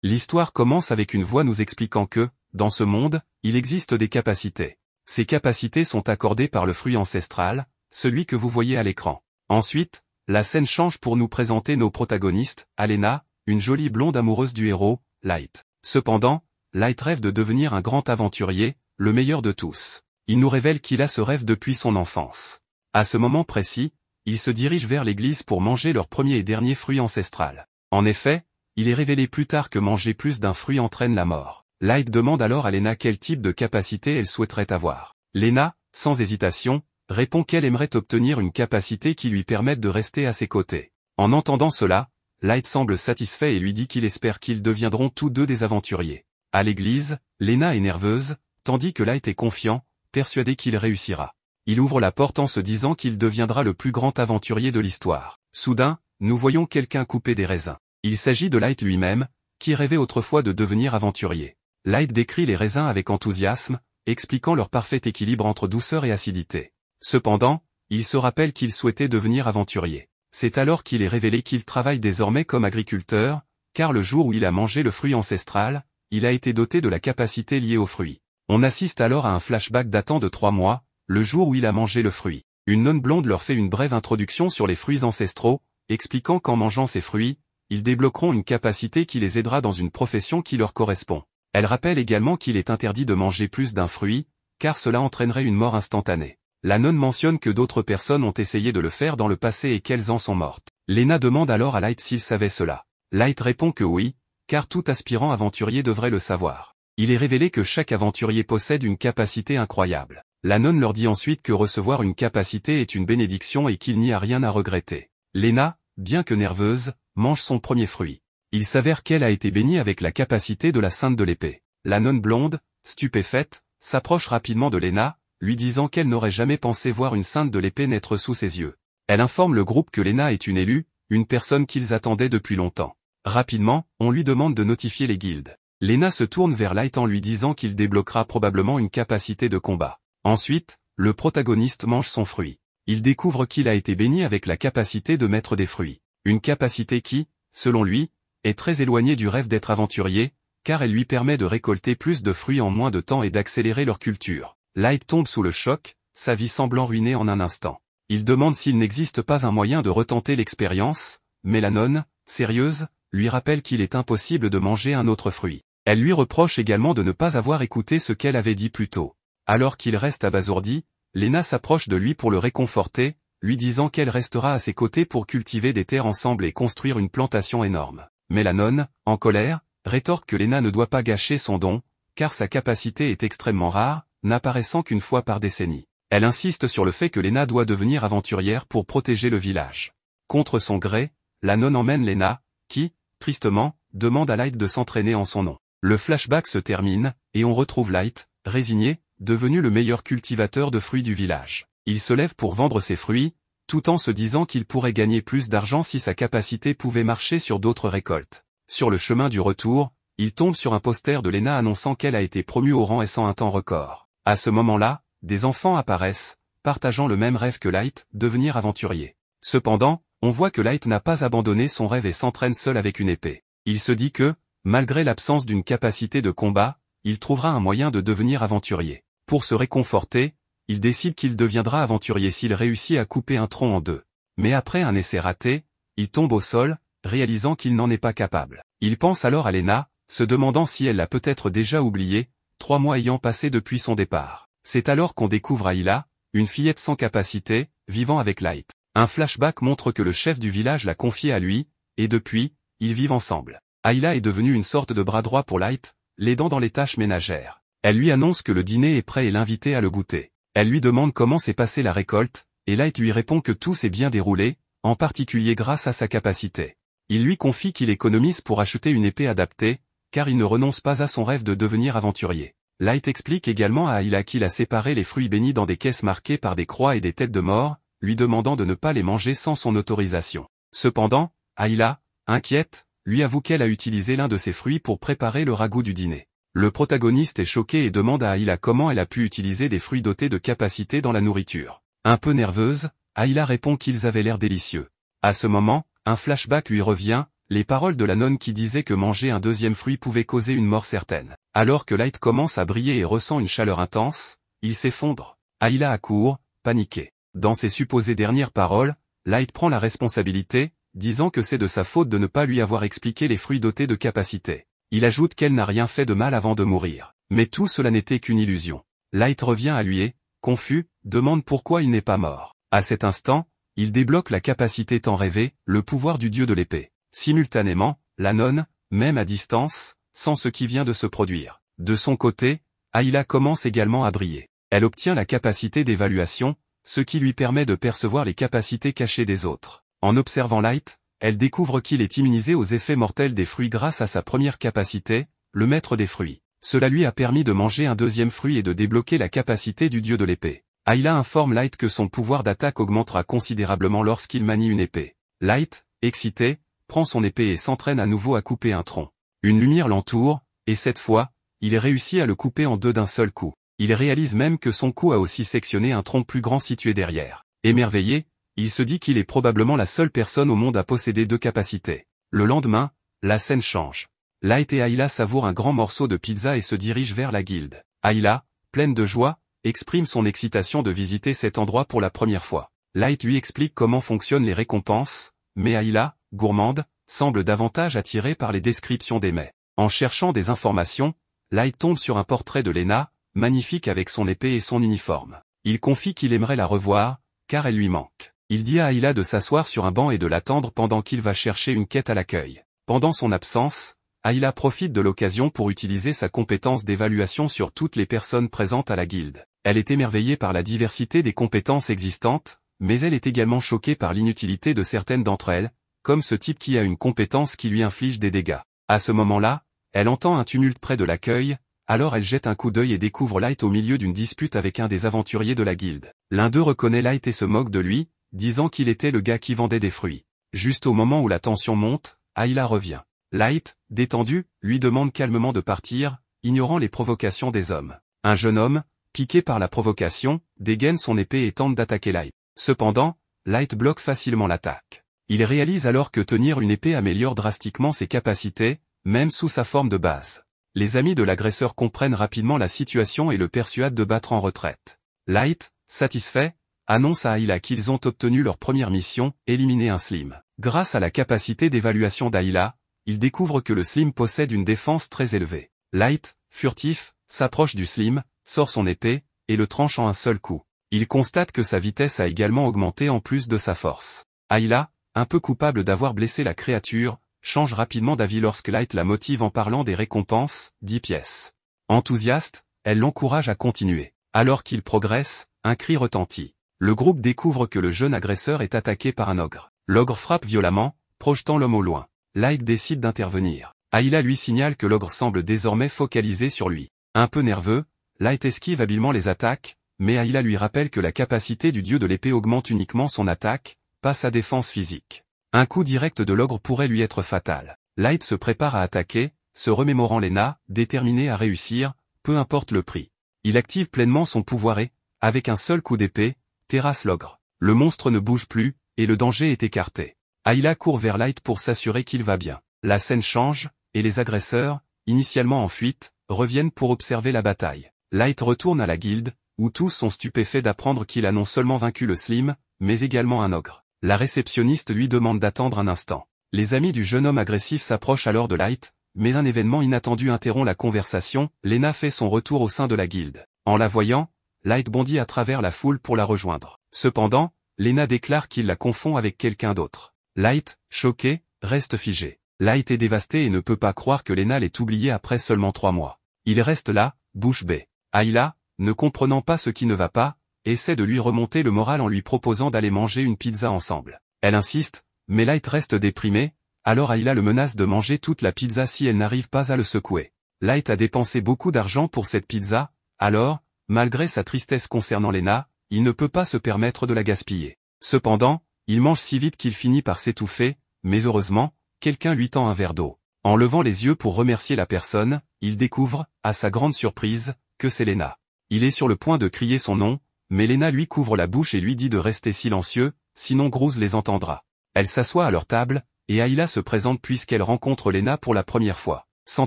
L'histoire commence avec une voix nous expliquant que, dans ce monde, il existe des capacités. Ces capacités sont accordées par le fruit ancestral, celui que vous voyez à l'écran. Ensuite, la scène change pour nous présenter nos protagonistes, Alena, une jolie blonde amoureuse du héros, Light. Cependant, Light rêve de devenir un grand aventurier, le meilleur de tous. Il nous révèle qu'il a ce rêve depuis son enfance. À ce moment précis, ils se dirigent vers l'église pour manger leur premier et dernier fruit ancestral. En effet, il est révélé plus tard que manger plus d'un fruit entraîne la mort. Light demande alors à Lena quel type de capacité elle souhaiterait avoir. Lena, sans hésitation, répond qu'elle aimerait obtenir une capacité qui lui permette de rester à ses côtés. En entendant cela, Light semble satisfait et lui dit qu'il espère qu'ils deviendront tous deux des aventuriers. À l'église, Lena est nerveuse, tandis que Light est confiant, persuadé qu'il réussira. Il ouvre la porte en se disant qu'il deviendra le plus grand aventurier de l'histoire. Soudain, nous voyons quelqu'un couper des raisins. Il s'agit de Light lui-même, qui rêvait autrefois de devenir aventurier. Light décrit les raisins avec enthousiasme, expliquant leur parfait équilibre entre douceur et acidité. Cependant, il se rappelle qu'il souhaitait devenir aventurier. C'est alors qu'il est révélé qu'il travaille désormais comme agriculteur, car le jour où il a mangé le fruit ancestral, il a été doté de la capacité liée au fruit. On assiste alors à un flashback datant de 3 mois, le jour où il a mangé le fruit. Une nonne blonde leur fait une brève introduction sur les fruits ancestraux, expliquant qu'en mangeant ces fruits, ils débloqueront une capacité qui les aidera dans une profession qui leur correspond. Elle rappelle également qu'il est interdit de manger plus d'un fruit, car cela entraînerait une mort instantanée. La nonne mentionne que d'autres personnes ont essayé de le faire dans le passé et qu'elles en sont mortes. Lena demande alors à Light s'il savait cela. Light répond que oui, car tout aspirant aventurier devrait le savoir. Il est révélé que chaque aventurier possède une capacité incroyable. La nonne leur dit ensuite que recevoir une capacité est une bénédiction et qu'il n'y a rien à regretter. Lena, bien que nerveuse, mange son premier fruit. Il s'avère qu'elle a été bénie avec la capacité de la Sainte de l'Épée. La nonne blonde, stupéfaite, s'approche rapidement de Lena, lui disant qu'elle n'aurait jamais pensé voir une Sainte de l'Épée naître sous ses yeux. Elle informe le groupe que Lena est une élue, une personne qu'ils attendaient depuis longtemps. Rapidement, on lui demande de notifier les guildes. Lena se tourne vers Light en lui disant qu'il débloquera probablement une capacité de combat. Ensuite, le protagoniste mange son fruit. Il découvre qu'il a été béni avec la capacité de mettre des fruits. Une capacité qui, selon lui, est très éloignée du rêve d'être aventurier, car elle lui permet de récolter plus de fruits en moins de temps et d'accélérer leur culture. Light tombe sous le choc, sa vie semblant ruinée en un instant. Il demande s'il n'existe pas un moyen de retenter l'expérience, mais la nonne, sérieuse, lui rappelle qu'il est impossible de manger un autre fruit. Elle lui reproche également de ne pas avoir écouté ce qu'elle avait dit plus tôt. Alors qu'il reste abasourdi, Lena s'approche de lui pour le réconforter, lui disant qu'elle restera à ses côtés pour cultiver des terres ensemble et construire une plantation énorme. Mais la nonne, en colère, rétorque que Lena ne doit pas gâcher son don, car sa capacité est extrêmement rare, n'apparaissant qu'une fois par décennie. Elle insiste sur le fait que Lena doit devenir aventurière pour protéger le village. Contre son gré, la nonne emmène Lena, qui, tristement, demande à Light de s'entraîner en son nom. Le flashback se termine, et on retrouve Light, résigné, devenu le meilleur cultivateur de fruits du village. Il se lève pour vendre ses fruits, tout en se disant qu'il pourrait gagner plus d'argent si sa capacité pouvait marcher sur d'autres récoltes. Sur le chemin du retour, il tombe sur un poster de Lena annonçant qu'elle a été promue au rang S en un temps record. À ce moment-là, des enfants apparaissent, partageant le même rêve que Light, devenir aventurier. Cependant, on voit que Light n'a pas abandonné son rêve et s'entraîne seul avec une épée. Il se dit que, malgré l'absence d'une capacité de combat, il trouvera un moyen de devenir aventurier. Pour se réconforter, il décide qu'il deviendra aventurier s'il réussit à couper un tronc en deux. Mais après un essai raté, il tombe au sol, réalisant qu'il n'en est pas capable. Il pense alors à Lena, se demandant si elle l'a peut-être déjà oublié, 3 mois ayant passé depuis son départ. C'est alors qu'on découvre Ayla, une fillette sans capacité, vivant avec Light. Un flashback montre que le chef du village l'a confiée à lui, et depuis, ils vivent ensemble. Ayla est devenue une sorte de bras droit pour Light, l'aidant dans les tâches ménagères. Elle lui annonce que le dîner est prêt et l'invite à le goûter. Elle lui demande comment s'est passée la récolte, et Light lui répond que tout s'est bien déroulé, en particulier grâce à sa capacité. Il lui confie qu'il économise pour acheter une épée adaptée, car il ne renonce pas à son rêve de devenir aventurier. Light explique également à Ayla qu'il a séparé les fruits bénis dans des caisses marquées par des croix et des têtes de mort, lui demandant de ne pas les manger sans son autorisation. Cependant, Ayla, inquiète, lui avoue qu'elle a utilisé l'un de ses fruits pour préparer le ragoût du dîner. Le protagoniste est choqué et demande à Ayla comment elle a pu utiliser des fruits dotés de capacités dans la nourriture. Un peu nerveuse, Ayla répond qu'ils avaient l'air délicieux. À ce moment, un flashback lui revient, Les paroles de la nonne qui disait que manger un deuxième fruit pouvait causer une mort certaine. Alors que Light commence à briller et ressent une chaleur intense, il s'effondre. Ayla accourt, paniquée. Dans ses supposées dernières paroles, Light prend la responsabilité, disant que c'est de sa faute de ne pas lui avoir expliqué les fruits dotés de capacités. Il ajoute qu'elle n'a rien fait de mal avant de mourir. Mais tout cela n'était qu'une illusion. Light revient à lui et, confus, demande pourquoi il n'est pas mort. À cet instant, il débloque la capacité tant rêvée, le pouvoir du dieu de l'épée. Simultanément, la nonne, même à distance, sent ce qui vient de se produire. De son côté, Ayla commence également à briller. Elle obtient la capacité d'évaluation, ce qui lui permet de percevoir les capacités cachées des autres. En observant Light, elle découvre qu'il est immunisé aux effets mortels des fruits grâce à sa première capacité, le maître des fruits. Cela lui a permis de manger un deuxième fruit et de débloquer la capacité du dieu de l'épée. Ayla informe Light que son pouvoir d'attaque augmentera considérablement lorsqu'il manie une épée. Light, excité, prend son épée et s'entraîne à nouveau à couper un tronc. Une lumière l'entoure, et cette fois, il réussit à le couper en deux d'un seul coup. Il réalise même que son coup a aussi sectionné un tronc plus grand situé derrière. Émerveillé, il se dit qu'il est probablement la seule personne au monde à posséder deux capacités. Le lendemain, la scène change. Light et Ayla savourent un grand morceau de pizza et se dirigent vers la guilde. Ayla, pleine de joie, exprime son excitation de visiter cet endroit pour la première fois. Light lui explique comment fonctionnent les récompenses, mais Ayla, gourmande, semble davantage attirée par les descriptions des mets. En cherchant des informations, Light tombe sur un portrait de Lena, magnifique avec son épée et son uniforme. Il confie qu'il aimerait la revoir, car elle lui manque. Il dit à Ayla de s'asseoir sur un banc et de l'attendre pendant qu'il va chercher une quête à l'accueil. Pendant son absence, Ayla profite de l'occasion pour utiliser sa compétence d'évaluation sur toutes les personnes présentes à la guilde. Elle est émerveillée par la diversité des compétences existantes, mais elle est également choquée par l'inutilité de certaines d'entre elles, comme ce type qui a une compétence qui lui inflige des dégâts. À ce moment-là, elle entend un tumulte près de l'accueil, alors elle jette un coup d'œil et découvre Light au milieu d'une dispute avec un des aventuriers de la guilde. L'un d'eux reconnaît Light et se moque de lui, disant qu'il était le gars qui vendait des fruits. Juste au moment où la tension monte, Ayla revient. Light, détendu, lui demande calmement de partir, ignorant les provocations des hommes. Un jeune homme, piqué par la provocation, dégaine son épée et tente d'attaquer Light. Cependant, Light bloque facilement l'attaque. Il réalise alors que tenir une épée améliore drastiquement ses capacités, même sous sa forme de base. Les amis de l'agresseur comprennent rapidement la situation et le persuadent de battre en retraite. Light, satisfait, annonce à Ayla qu'ils ont obtenu leur première mission, éliminer un Slim. Grâce à la capacité d'évaluation d'Ayla, il découvre que le Slim possède une défense très élevée. Light, furtif, s'approche du Slim, sort son épée, et le tranche en un seul coup. Il constate que sa vitesse a également augmenté en plus de sa force. Ayla, un peu coupable d'avoir blessé la créature, change rapidement d'avis lorsque Light la motive en parlant des récompenses, 10 pièces. Enthousiaste, elle l'encourage à continuer. Alors qu'il progresse, un cri retentit. Le groupe découvre que le jeune agresseur est attaqué par un ogre. L'ogre frappe violemment, projetant l'homme au loin. Light décide d'intervenir. Ayla lui signale que l'ogre semble désormais focalisé sur lui. Un peu nerveux, Light esquive habilement les attaques, mais Ayla lui rappelle que la capacité du dieu de l'épée augmente uniquement son attaque, pas sa défense physique. Un coup direct de l'ogre pourrait lui être fatal. Light se prépare à attaquer, se remémorant Lena, déterminé à réussir, peu importe le prix. Il active pleinement son pouvoir et, avec un seul coup d'épée, terrasse l'ogre. Le monstre ne bouge plus, et le danger est écarté. Ayla court vers Light pour s'assurer qu'il va bien. La scène change, et les agresseurs, initialement en fuite, reviennent pour observer la bataille. Light retourne à la guilde, où tous sont stupéfaits d'apprendre qu'il a non seulement vaincu le Slim, mais également un ogre. La réceptionniste lui demande d'attendre un instant. Les amis du jeune homme agressif s'approchent alors de Light, mais un événement inattendu interrompt la conversation. Lena fait son retour au sein de la guilde. En la voyant, Light bondit à travers la foule pour la rejoindre. Cependant, Lena déclare qu'il la confond avec quelqu'un d'autre. Light, choqué, reste figé. Light est dévasté et ne peut pas croire que Lena l'ait oublié après seulement 3 mois. Il reste là, bouche bée. Ayla, ne comprenant pas ce qui ne va pas, essaie de lui remonter le moral en lui proposant d'aller manger une pizza ensemble. Elle insiste, mais Light reste déprimé, alors Ayla le menace de manger toute la pizza si elle n'arrive pas à le secouer. Light a dépensé beaucoup d'argent pour cette pizza, alors, malgré sa tristesse concernant Lena, il ne peut pas se permettre de la gaspiller. Cependant, il mange si vite qu'il finit par s'étouffer, mais heureusement, quelqu'un lui tend un verre d'eau. En levant les yeux pour remercier la personne, il découvre, à sa grande surprise, que c'est Lena. Il est sur le point de crier son nom, mais Lena lui couvre la bouche et lui dit de rester silencieux, sinon Groose les entendra. Elle s'assoit à leur table, et Ayla se présente puisqu'elle rencontre Lena pour la première fois. Sans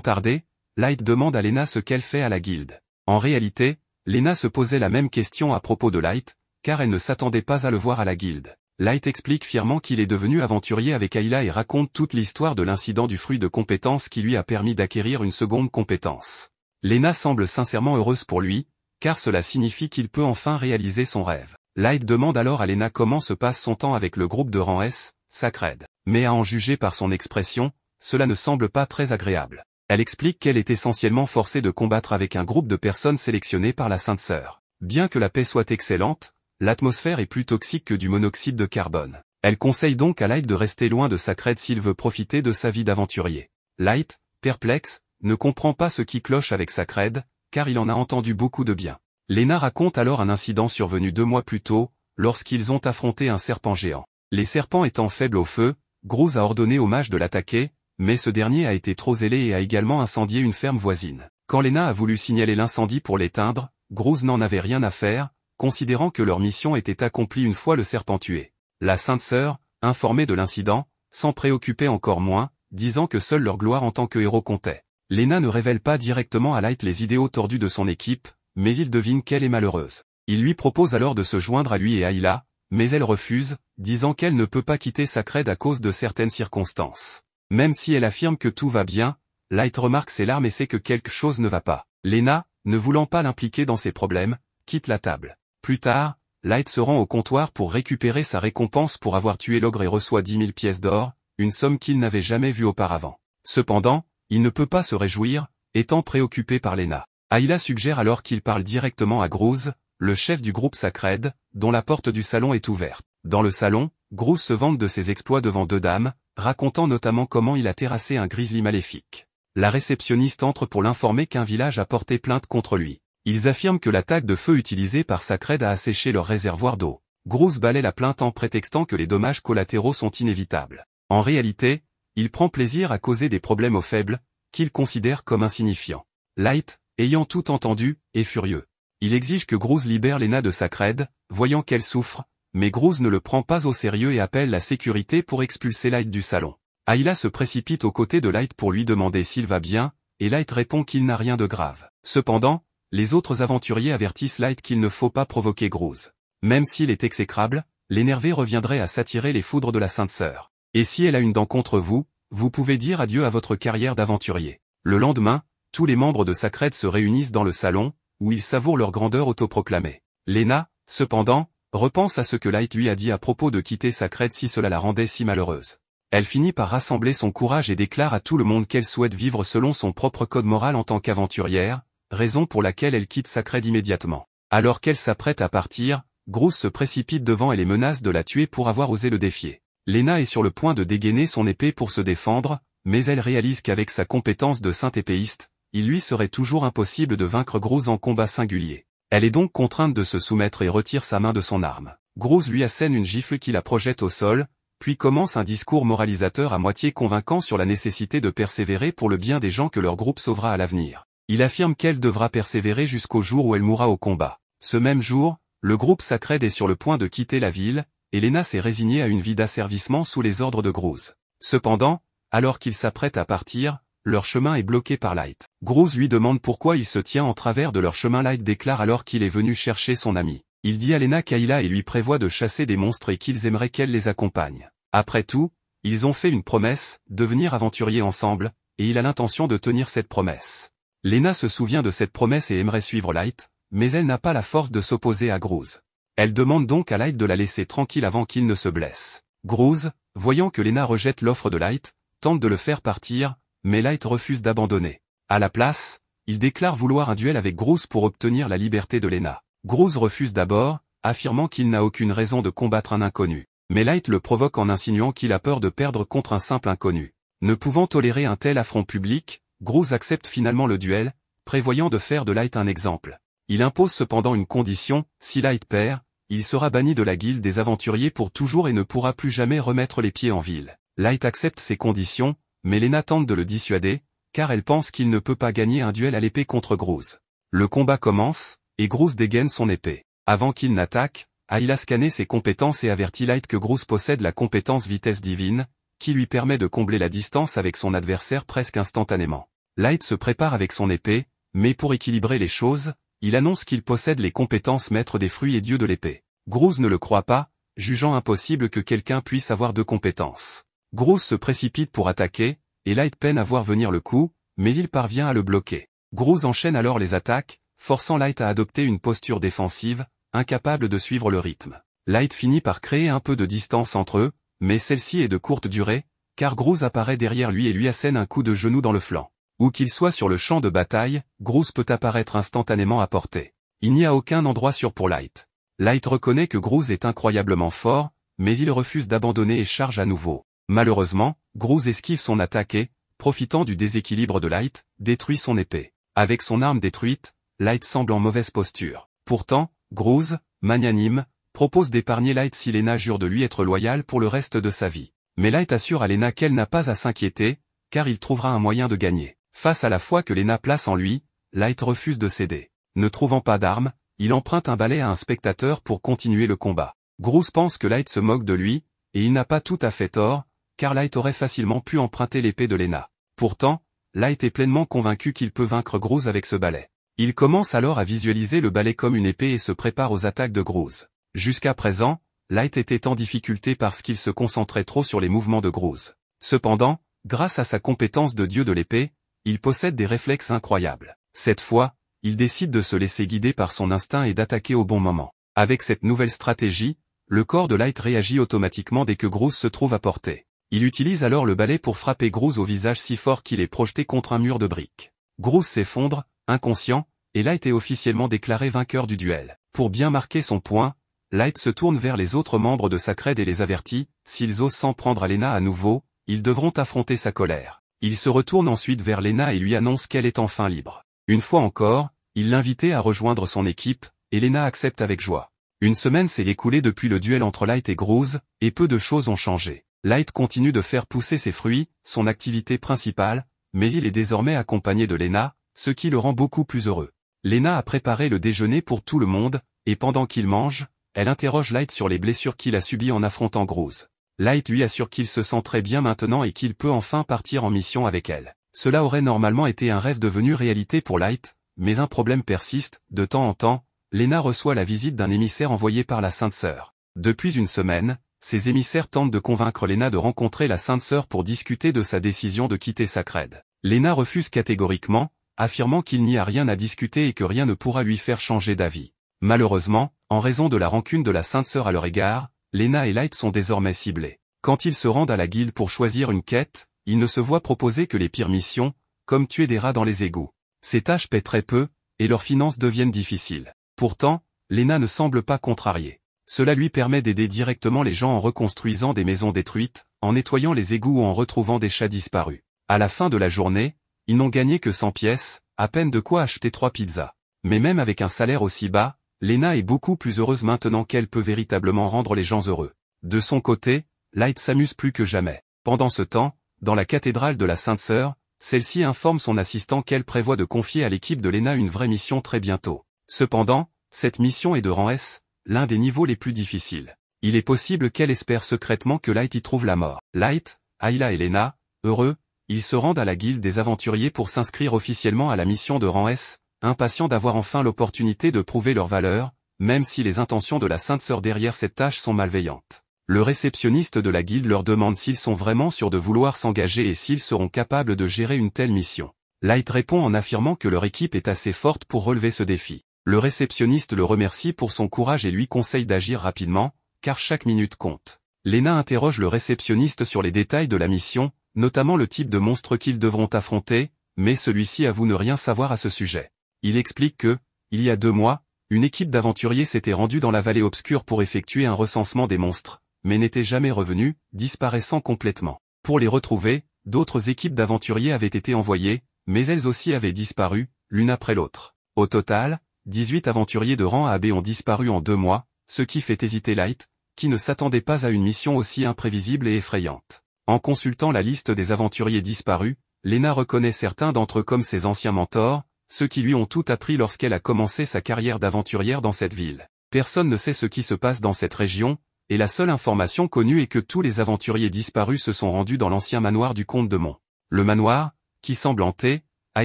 tarder, Light demande à Lena ce qu'elle fait à la guilde. En réalité, Lena se posait la même question à propos de Light, car elle ne s'attendait pas à le voir à la guilde. Light explique fièrement qu'il est devenu aventurier avec Ayla et raconte toute l'histoire de l'incident du fruit de compétence qui lui a permis d'acquérir une seconde compétence. Lena semble sincèrement heureuse pour lui, car cela signifie qu'il peut enfin réaliser son rêve. Light demande alors à Lena comment se passe son temps avec le groupe de rang S, Sacred. Mais à en juger par son expression, cela ne semble pas très agréable. Elle explique qu'elle est essentiellement forcée de combattre avec un groupe de personnes sélectionnées par la Sainte Sœur. Bien que la paix soit excellente, l'atmosphère est plus toxique que du monoxyde de carbone. Elle conseille donc à Light de rester loin de Sacred s'il veut profiter de sa vie d'aventurier. Light, perplexe, ne comprend pas ce qui cloche avec Sacred, car il en a entendu beaucoup de bien. Lena raconte alors un incident survenu 2 mois plus tôt, lorsqu'ils ont affronté un serpent géant. Les serpents étant faibles au feu, Groose a ordonné au mage de l'attaquer, mais ce dernier a été trop zélé et a également incendié une ferme voisine. Quand Lena a voulu signaler l'incendie pour l'éteindre, Groose n'en avait rien à faire, considérant que leur mission était accomplie une fois le serpent tué. La Sainte Sœur, informée de l'incident, s'en préoccupait encore moins, disant que seule leur gloire en tant que héros comptait. Lena ne révèle pas directement à Light les idéaux tordus de son équipe, mais il devine qu'elle est malheureuse. Il lui propose alors de se joindre à lui et à Ayla, mais elle refuse, disant qu'elle ne peut pas quitter Sacred à cause de certaines circonstances. Même si elle affirme que tout va bien, Light remarque ses larmes et sait que quelque chose ne va pas. Lena, ne voulant pas l'impliquer dans ses problèmes, quitte la table. Plus tard, Light se rend au comptoir pour récupérer sa récompense pour avoir tué l'ogre et reçoit 10 000 pièces d'or, une somme qu'il n'avait jamais vue auparavant. Cependant, il ne peut pas se réjouir, étant préoccupé par Lena. Ayla suggère alors qu'il parle directement à Groose, le chef du groupe Sacred, dont la porte du salon est ouverte. Dans le salon, Groose se vante de ses exploits devant 2 dames, racontant notamment comment il a terrassé un grizzly maléfique. La réceptionniste entre pour l'informer qu'un village a porté plainte contre lui. Ils affirment que l'attaque de feu utilisée par Sacred a asséché leur réservoir d'eau. Groose balaie la plainte en prétextant que les dommages collatéraux sont inévitables. En réalité, il prend plaisir à causer des problèmes aux faibles, qu'il considère comme insignifiants. Light, ayant tout entendu, est furieux. Il exige que Groose libère Lena de Sacred, voyant qu'elle souffre, mais Groose ne le prend pas au sérieux et appelle la sécurité pour expulser Light du salon. Ayla se précipite aux côtés de Light pour lui demander s'il va bien, et Light répond qu'il n'a rien de grave. Cependant, les autres aventuriers avertissent Light qu'il ne faut pas provoquer Groose. Même s'il est exécrable, l'énervé reviendrait à s'attirer les foudres de la Sainte Sœur. Et si elle a une dent contre vous, vous pouvez dire adieu à votre carrière d'aventurier. Le lendemain, tous les membres de Sacred se réunissent dans le salon, où ils savourent leur grandeur autoproclamée. Lena, cependant, repense à ce que Light lui a dit à propos de quitter Sacred si cela la rendait si malheureuse. Elle finit par rassembler son courage et déclare à tout le monde qu'elle souhaite vivre selon son propre code moral en tant qu'aventurière, raison pour laquelle elle quitte Sacred immédiatement. Alors qu'elle s'apprête à partir, Groose se précipite devant elle et menace de la tuer pour avoir osé le défier. Lena est sur le point de dégainer son épée pour se défendre, mais elle réalise qu'avec sa compétence de sainte épéiste, il lui serait toujours impossible de vaincre Groose en combat singulier. Elle est donc contrainte de se soumettre et retire sa main de son arme. Groose lui assène une gifle qui la projette au sol, puis commence un discours moralisateur à moitié convaincant sur la nécessité de persévérer pour le bien des gens que leur groupe sauvera à l'avenir. Il affirme qu'elle devra persévérer jusqu'au jour où elle mourra au combat. Ce même jour, le groupe Sacred est sur le point de quitter la ville, et Lena s'est résignée à une vie d'asservissement sous les ordres de Groose. Cependant, alors qu'ils s'apprêtent à partir, leur chemin est bloqué par Light. Groose lui demande pourquoi il se tient en travers de leur chemin. Light déclare alors qu'il est venu chercher son ami. Il dit à Lena qu'Ayla et lui prévoit de chasser des monstres et qu'ils aimeraient qu'elle les accompagne. Après tout, ils ont fait une promesse, devenir aventuriers ensemble, et il a l'intention de tenir cette promesse. Lena se souvient de cette promesse et aimerait suivre Light, mais elle n'a pas la force de s'opposer à Groose. Elle demande donc à Light de la laisser tranquille avant qu'il ne se blesse. Groose, voyant que Lena rejette l'offre de Light, tente de le faire partir, mais Light refuse d'abandonner. À la place, il déclare vouloir un duel avec Groose pour obtenir la liberté de Lena. Groose refuse d'abord, affirmant qu'il n'a aucune raison de combattre un inconnu. Mais Light le provoque en insinuant qu'il a peur de perdre contre un simple inconnu. Ne pouvant tolérer un tel affront public, Groose accepte finalement le duel, prévoyant de faire de Light un exemple. Il impose cependant une condition, si Light perd, il sera banni de la guilde des aventuriers pour toujours et ne pourra plus jamais remettre les pieds en ville. Light accepte ces conditions, mais Lena tente de le dissuader, car elle pense qu'il ne peut pas gagner un duel à l'épée contre Groose. Le combat commence, et Groose dégaine son épée. Avant qu'il n'attaque, Ayla scanne ses compétences et avertit Light que Groose possède la compétence vitesse divine, qui lui permet de combler la distance avec son adversaire presque instantanément. Light se prépare avec son épée, mais pour équilibrer les choses, il annonce qu'il possède les compétences maître des fruits et dieu de l'épée. Groose ne le croit pas, jugeant impossible que quelqu'un puisse avoir deux compétences. Groose se précipite pour attaquer, et Light peine à voir venir le coup, mais il parvient à le bloquer. Groose enchaîne alors les attaques, forçant Light à adopter une posture défensive, incapable de suivre le rythme. Light finit par créer un peu de distance entre eux, mais celle-ci est de courte durée, car Groose apparaît derrière lui et lui assène un coup de genou dans le flanc. Où qu'il soit sur le champ de bataille, Groose peut apparaître instantanément à portée. Il n'y a aucun endroit sûr pour Light. Light reconnaît que Groose est incroyablement fort, mais il refuse d'abandonner et charge à nouveau. Malheureusement, Groose esquive son attaque et, profitant du déséquilibre de Light, détruit son épée. Avec son arme détruite, Light semble en mauvaise posture. Pourtant, Groose, magnanime, propose d'épargner Light si Lena jure de lui être loyale pour le reste de sa vie. Mais Light assure à Lena qu'elle n'a pas à s'inquiéter, car il trouvera un moyen de gagner. Face à la foi que Lena place en lui, Light refuse de céder. Ne trouvant pas d'arme, il emprunte un balai à un spectateur pour continuer le combat. Groose pense que Light se moque de lui, et il n'a pas tout à fait tort, car Light aurait facilement pu emprunter l'épée de Lena. Pourtant, Light est pleinement convaincu qu'il peut vaincre Groose avec ce balai. Il commence alors à visualiser le balai comme une épée et se prépare aux attaques de Groose. Jusqu'à présent, Light était en difficulté parce qu'il se concentrait trop sur les mouvements de Groose. Cependant, grâce à sa compétence de dieu de l'épée, il possède des réflexes incroyables. Cette fois, il décide de se laisser guider par son instinct et d'attaquer au bon moment. Avec cette nouvelle stratégie, le corps de Light réagit automatiquement dès que Groose se trouve à portée. Il utilise alors le balai pour frapper Groose au visage si fort qu'il est projeté contre un mur de briques. Groose s'effondre, inconscient, et Light est officiellement déclaré vainqueur du duel. Pour bien marquer son point, Light se tourne vers les autres membres de sa crède et les avertit, s'ils osent s'en prendre à Lena à nouveau, ils devront affronter sa colère. Il se retourne ensuite vers Lena et lui annonce qu'elle est enfin libre. Une fois encore, il l'invitait à rejoindre son équipe, et Lena accepte avec joie. Une semaine s'est écoulée depuis le duel entre Light et Groose, et peu de choses ont changé. Light continue de faire pousser ses fruits, son activité principale, mais il est désormais accompagné de Lena, ce qui le rend beaucoup plus heureux. Lena a préparé le déjeuner pour tout le monde, et pendant qu'il mange, elle interroge Light sur les blessures qu'il a subies en affrontant Groose. Light lui assure qu'il se sent très bien maintenant et qu'il peut enfin partir en mission avec elle. Cela aurait normalement été un rêve devenu réalité pour Light, mais un problème persiste. De temps en temps, Lena reçoit la visite d'un émissaire envoyé par la Sainte Sœur. Depuis une semaine, ces émissaires tentent de convaincre Lena de rencontrer la Sainte Sœur pour discuter de sa décision de quitter sa crède. Lena refuse catégoriquement, affirmant qu'il n'y a rien à discuter et que rien ne pourra lui faire changer d'avis. Malheureusement, en raison de la rancune de la Sainte Sœur à leur égard, Lena et Light sont désormais ciblés. Quand ils se rendent à la guilde pour choisir une quête, ils ne se voient proposer que les pires missions, comme tuer des rats dans les égouts. Ces tâches paient très peu, et leurs finances deviennent difficiles. Pourtant, Lena ne semble pas contrariée. Cela lui permet d'aider directement les gens en reconstruisant des maisons détruites, en nettoyant les égouts ou en retrouvant des chats disparus. À la fin de la journée, ils n'ont gagné que 100 pièces, à peine de quoi acheter 3 pizzas. Mais même avec un salaire aussi bas, Lena est beaucoup plus heureuse maintenant qu'elle peut véritablement rendre les gens heureux. De son côté, Light s'amuse plus que jamais. Pendant ce temps, dans la cathédrale de la Sainte Sœur, celle-ci informe son assistant qu'elle prévoit de confier à l'équipe de Lena une vraie mission très bientôt. Cependant, cette mission est de rang S, l'un des niveaux les plus difficiles. Il est possible qu'elle espère secrètement que Light y trouve la mort. Light, Ayla et Lena, heureux, ils se rendent à la guilde des aventuriers pour s'inscrire officiellement à la mission de rang S, impatients d'avoir enfin l'opportunité de prouver leur valeur, même si les intentions de la Sainte Sœur derrière cette tâche sont malveillantes. Le réceptionniste de la guilde leur demande s'ils sont vraiment sûrs de vouloir s'engager et s'ils seront capables de gérer une telle mission. Light répond en affirmant que leur équipe est assez forte pour relever ce défi. Le réceptionniste le remercie pour son courage et lui conseille d'agir rapidement, car chaque minute compte. Lena interroge le réceptionniste sur les détails de la mission, notamment le type de monstre qu'ils devront affronter, mais celui-ci avoue ne rien savoir à ce sujet. Il explique que, il y a 2 mois, une équipe d'aventuriers s'était rendue dans la vallée obscure pour effectuer un recensement des monstres, mais n'était jamais revenue, disparaissant complètement. Pour les retrouver, d'autres équipes d'aventuriers avaient été envoyées, mais elles aussi avaient disparu, l'une après l'autre. Au total, 18 aventuriers de rang AB ont disparu en 2 mois, ce qui fait hésiter Light, qui ne s'attendait pas à une mission aussi imprévisible et effrayante. En consultant la liste des aventuriers disparus, Lena reconnaît certains d'entre eux comme ses anciens mentors, ceux qui lui ont tout appris lorsqu'elle a commencé sa carrière d'aventurière dans cette ville. Personne ne sait ce qui se passe dans cette région, et la seule information connue est que tous les aventuriers disparus se sont rendus dans l'ancien manoir du comte de Mont. Le manoir, qui semble hanté, a